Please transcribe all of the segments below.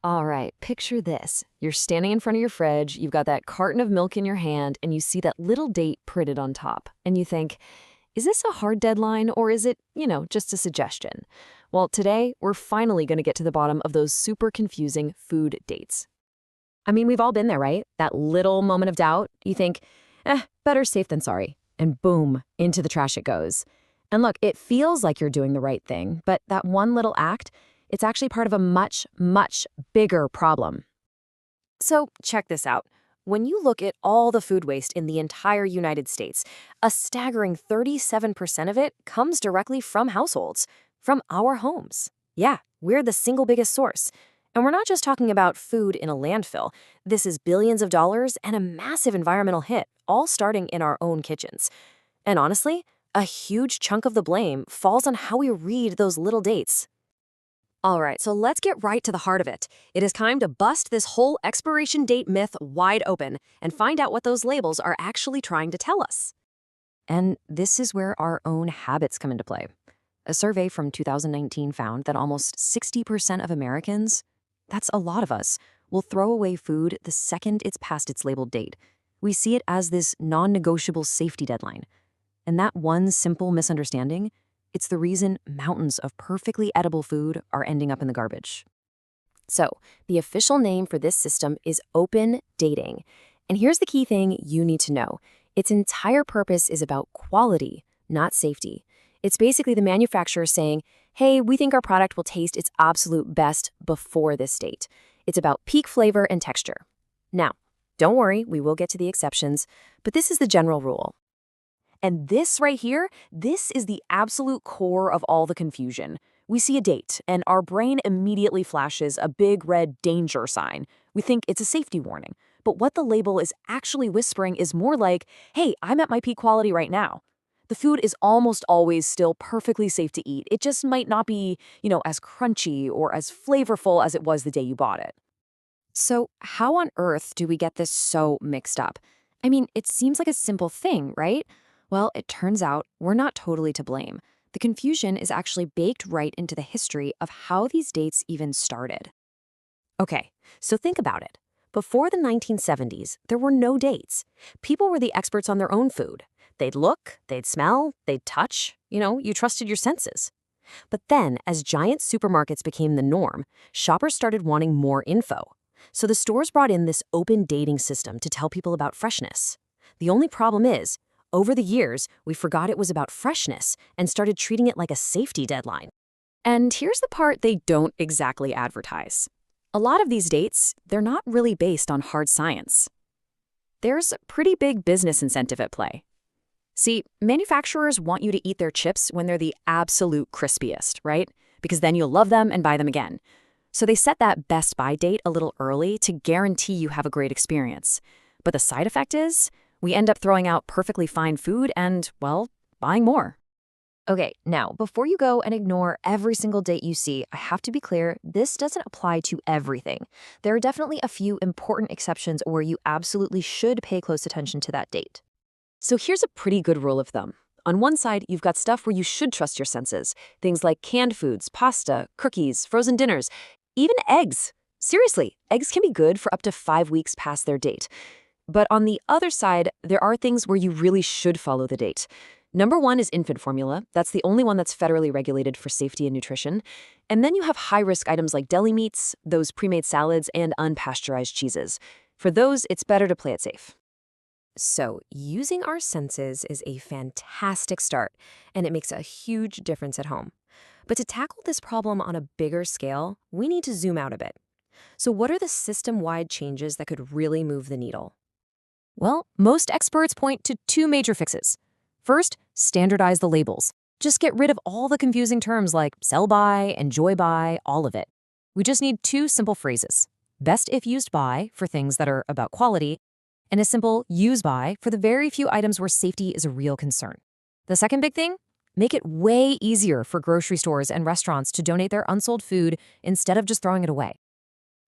All right, picture this. You're standing in front of your fridge, you've got that carton of milk in your hand, and you see that little date printed on top. And you think, is this a hard deadline or is it, just a suggestion? Well, today, we're finally going to get to the bottom of those super confusing food dates. I mean, we've all been there, right? That little moment of doubt. You think, better safe than sorry. And boom, into the trash it goes. And look, it feels like you're doing the right thing, but that one little act, it's actually part of a much, much bigger problem. So, check this out. When you look at all the food waste in the entire United States, a staggering 37% of it comes directly from households, from our homes. Yeah, we're the single biggest source. And we're not just talking about food in a landfill. This is billions of dollars and a massive environmental hit, all starting in our own kitchens. And honestly, a huge chunk of the blame falls on how we read those little dates. All right, so let's get right to the heart of it. It is time to bust this whole expiration date myth wide open and find out what those labels are actually trying to tell us. And this is where our own habits come into play. A survey from 2019 found that almost 60% of Americans, that's a lot of us, will throw away food the second it's past its labeled date. We see it as this non-negotiable safety deadline. And that one simple misunderstanding, it's the reason mountains of perfectly edible food are ending up in the garbage. So, the official name for this system is open dating. And here's the key thing you need to know. Its entire purpose is about quality, not safety. It's basically the manufacturer saying, hey, we think our product will taste its absolute best before this date. It's about peak flavor and texture. Now, don't worry, we will get to the exceptions, but this is the general rule. And this right here, this is the absolute core of all the confusion. We see a date, and our brain immediately flashes a big red danger sign. We think it's a safety warning. But what the label is actually whispering is more like, hey, I'm at my peak quality right now. The food is almost always still perfectly safe to eat. It just might not be, as crunchy or as flavorful as it was the day you bought it. So how on earth do we get this so mixed up? I mean, it seems like a simple thing, right? Well, it turns out we're not totally to blame. The confusion is actually baked right into the history of how these dates even started. Okay, so think about it. Before the 1970s, there were no dates. People were the experts on their own food. They'd look, they'd smell, they'd touch. You trusted your senses. But then, as giant supermarkets became the norm, shoppers started wanting more info. So the stores brought in this open dating system to tell people about freshness. The only problem is, over the years, we forgot it was about freshness and started treating it like a safety deadline. And here's the part they don't exactly advertise. A lot of these dates, they're not really based on hard science. There's a pretty big business incentive at play. See, manufacturers want you to eat their chips when they're the absolute crispiest, right? Because then you'll love them and buy them again. So they set that best buy date a little early to guarantee you have a great experience. But the side effect is, we end up throwing out perfectly fine food and, well, buying more. Okay, now, before you go and ignore every single date you see, I have to be clear, this doesn't apply to everything. There are definitely a few important exceptions where you absolutely should pay close attention to that date. So here's a pretty good rule of thumb. On one side, you've got stuff where you should trust your senses. Things like canned foods, pasta, cookies, frozen dinners, even eggs. Seriously, eggs can be good for up to 5 weeks past their date. But on the other side, there are things where you really should follow the date. Number one is infant formula. That's the only one that's federally regulated for safety and nutrition. And then you have high-risk items like deli meats, those pre-made salads, and unpasteurized cheeses. For those, it's better to play it safe. So, using our senses is a fantastic start, and it makes a huge difference at home. But to tackle this problem on a bigger scale, we need to zoom out a bit. So what are the system-wide changes that could really move the needle? Well, most experts point to two major fixes. First, standardize the labels. Just get rid of all the confusing terms like sell by, enjoy by, all of it. We just need two simple phrases. Best if used by for things that are about quality, and a simple use by for the very few items where safety is a real concern. The second big thing? Make it way easier for grocery stores and restaurants to donate their unsold food instead of just throwing it away.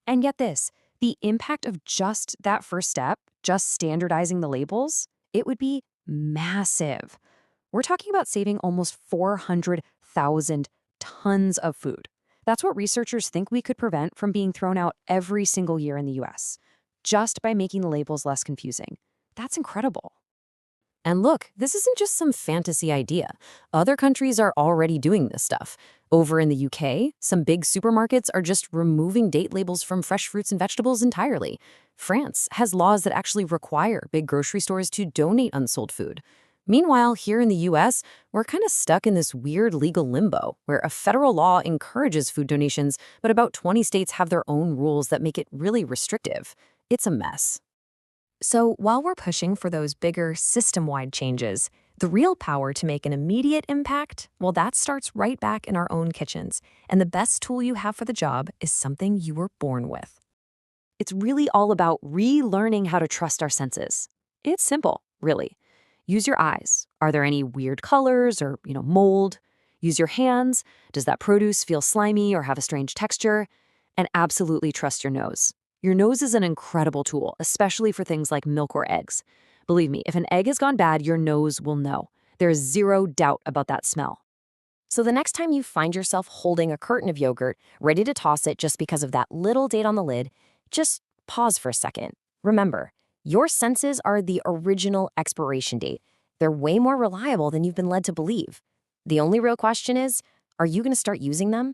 And get this, the impact of just that first step, just standardizing the labels, it would be massive. We're talking about saving almost 400,000 tons of food. That's what researchers think we could prevent from being thrown out every single year in the US, just by making the labels less confusing. That's incredible. And look, this isn't just some fantasy idea. Other countries are already doing this stuff. Over in the UK, some big supermarkets are just removing date labels from fresh fruits and vegetables entirely. France has laws that actually require big grocery stores to donate unsold food. Meanwhile, here in the US, we're kind of stuck in this weird legal limbo where a federal law encourages food donations, but about 20 states have their own rules that make it really restrictive. It's a mess. So while we're pushing for those bigger system-wide changes, the real power to make an immediate impact, well, that starts right back in our own kitchens. And the best tool you have for the job is something you were born with. It's really all about relearning how to trust our senses. It's simple, really. Use your eyes. Are there any weird colors or, mold? Use your hands. Does that produce feel slimy or have a strange texture? And absolutely trust your nose. Your nose is an incredible tool, especially for things like milk or eggs. Believe me, if an egg has gone bad, your nose will know. There is zero doubt about that smell. So the next time you find yourself holding a carton of yogurt, ready to toss it just because of that little date on the lid, just pause for a second. Remember, your senses are the original expiration date. They're way more reliable than you've been led to believe. The only real question is, are you going to start using them?